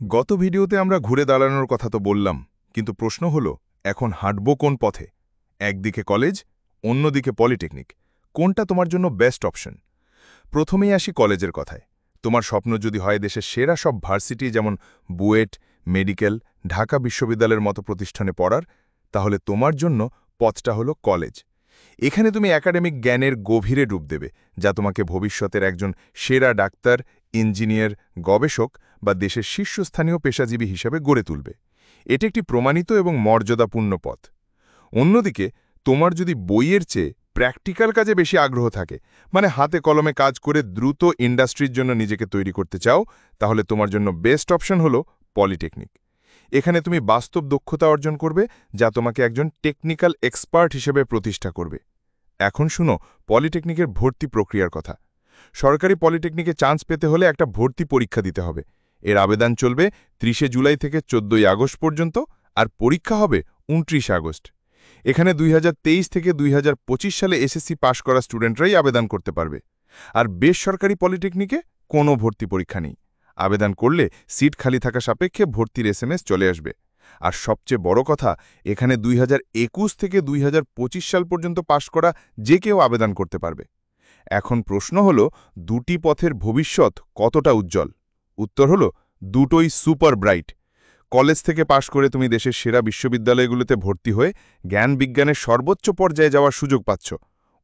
গত ভিডিওতে আমরা ঘুরে দাঁড়ানোর কথা তো বললাম, কিন্তু প্রশ্ন হলো এখন হাঁটব কোন পথে? একদিকে কলেজ, অন্যদিকে পলিটেকনিক। কোনটা তোমার জন্য বেস্ট অপশন? প্রথমেই আসি কলেজের কথায়। তোমার স্বপ্ন যদি হয় দেশের সেরা সব ভার্সিটি যেমন বুয়েট, মেডিকেল, ঢাকা বিশ্ববিদ্যালয়ের মতো প্রতিষ্ঠানে পড়ার, তাহলে তোমার জন্য পথটা হলো কলেজ। এখানে তুমি একাডেমিক জ্ঞানের গভীরে ডুব দেবে, যা তোমাকে ভবিষ্যতের একজন সেরা ডাক্তার, ইঞ্জিনিয়ার, গবেষক বা দেশের শীর্ষস্থানীয় পেশাজীবী হিসেবে গড়ে তুলবে। এটি একটি প্রমাণিত এবং মর্যাদাপূর্ণ পথ। অন্যদিকে তোমার যদি বইয়ের চেয়ে প্র্যাকটিক্যাল কাজে বেশি আগ্রহ থাকে, মানে হাতে কলমে কাজ করে দ্রুত ইন্ডাস্ট্রির জন্য নিজেকে তৈরি করতে চাও, তাহলে তোমার জন্য বেস্ট অপশন হলো পলিটেকনিক। এখানে তুমি বাস্তব দক্ষতা অর্জন করবে, যা তোমাকে একজন টেকনিক্যাল এক্সপার্ট হিসেবে প্রতিষ্ঠা করবে। এখন শুনো পলিটেকনিকের ভর্তি প্রক্রিয়ার কথা। সরকারি পলিটেকনিকে চান্স পেতে হলে একটা ভর্তি পরীক্ষা দিতে হবে। এর আবেদন চলবে ৩০ জুলাই থেকে ১৪ আগস্ট পর্যন্ত, আর পরীক্ষা হবে ২৯ আগস্ট। এখানে ২০২৩ থেকে ২০২৫ সালে এসএসসি পাশ করা স্টুডেন্টরাই আবেদন করতে পারবে। আর বেসরকারি পলিটেকনিকে কোনো ভর্তি পরীক্ষা নেই। আবেদন করলে সিট খালি থাকা সাপেক্ষে ভর্তির এসএমএস চলে আসবে। আর সবচেয়ে বড় কথা, এখানে ২০২১ থেকে ২০২৫ সাল পর্যন্ত পাশ করা যে কেউ আবেদন করতে পারবে। এখন প্রশ্ন হলো, দুটি পথের ভবিষ্যৎ কতটা উজ্জ্বল? উত্তর হলো, দুটোই সুপার ব্রাইট। কলেজ থেকে পাশ করে তুমি দেশের সেরা বিশ্ববিদ্যালয়গুলোতে ভর্তি হয়ে জ্ঞান বিজ্ঞানের সর্বোচ্চ পর্যায়ে যাওয়ার সুযোগ পাচ্ছ।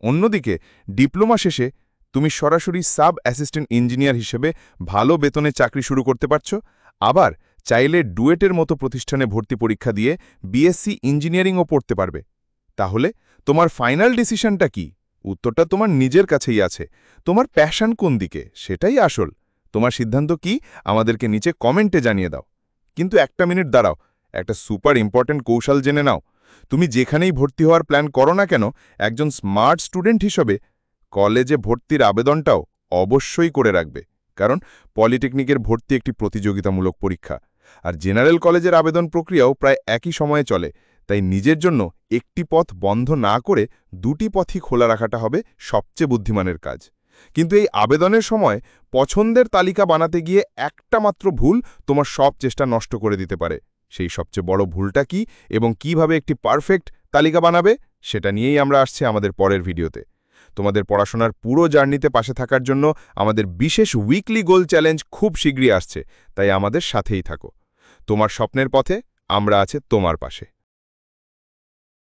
অন্যদিকে ডিপ্লোমা শেষে তুমি সরাসরি সাব অ্যাসিস্ট্যান্ট ইঞ্জিনিয়ার হিসেবে ভালো বেতনে চাকরি শুরু করতে পারছ। আবার চাইলে ডুয়েটের মতো প্রতিষ্ঠানে ভর্তি পরীক্ষা দিয়ে বিএসসি ইঞ্জিনিয়ারিংও পড়তে পারবে। তাহলে তোমার ফাইনাল ডিসিশনটা কি? উত্তরটা তোমার নিজের কাছেই আছে। তোমার প্যাশন কোন দিকে, সেটাই আসল। তোমার সিদ্ধান্ত কি, আমাদেরকে নিচে কমেন্টে জানিয়ে দাও। কিন্তু একটা মিনিট দাঁড়াও, একটা সুপার ইম্পর্ট্যান্ট কৌশল জেনে নাও। তুমি যেখানেই ভর্তি হওয়ার প্ল্যান করো না কেন, একজন স্মার্ট স্টুডেন্ট হিসেবে কলেজে ভর্তির আবেদনটাও অবশ্যই করে রাখবে। কারণ পলিটেকনিকের ভর্তি একটি প্রতিযোগিতামূলক পরীক্ষা, আর জেনারেল কলেজের আবেদন প্রক্রিয়াও প্রায় একই সময়ে চলে। তাই নিজের জন্য একটি পথ বন্ধ না করে দুটি পথই খোলা রাখাটা হবে সবচেয়ে বুদ্ধিমানের কাজ। কিন্তু এই আবেদনের সময় পছন্দের তালিকা বানাতে গিয়ে একটা মাত্র ভুল তোমার সব চেষ্টা নষ্ট করে দিতে পারে। সেই সবচেয়ে বড় ভুলটা কি এবং কিভাবে একটি পারফেক্ট তালিকা বানাবে, সেটা নিয়েই আমরা আসছি আমাদের পরের ভিডিওতে। তোমাদের পড়াশোনার পুরো জার্নিতে পাশে থাকার জন্য আমাদের বিশেষ উইকলি গোল চ্যালেঞ্জ খুব শীঘ্রই আসছে, তাই আমাদের সাথেই থাকো। তোমার স্বপ্নের পথে আমরা আছি তোমার পাশে।